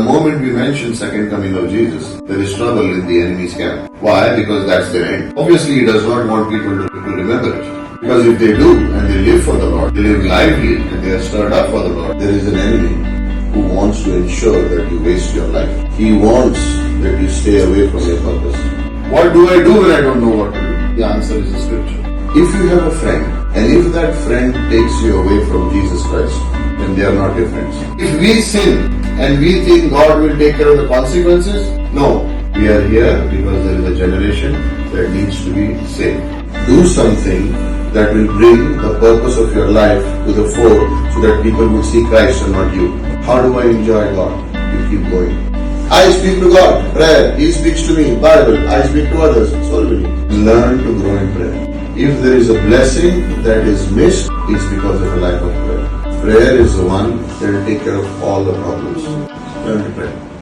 moment we mention second coming of Jesus, there is trouble in the enemy's camp. Why? Because that's their end. Obviously, he does not want people to remember it. Because if they do, and they live for the Lord, they live lively, and they are stirred up for the Lord, there is an enemy who wants to ensure that you waste your life. He wants that you stay away from your purpose. What do I do when I don't know what to do? The answer is the scripture. If you have a friend, and if that friend takes you away from Jesus Christ, then they are not your friends. If we sin, and we think God will take care of the consequences, no. We are here because there is a generation that needs to be saved. Do something that will bring the purpose of your life to the fore so that people will see Christ and not you. How do I enjoy God? You keep going. I speak to God, prayer. He speaks to me, Bible. I speak to others, soul winning. Learn to grow in prayer. If there is a blessing that is missed, it's because of a lack of prayer. Prayer is the one that will take care of all the problems. Learn to pray.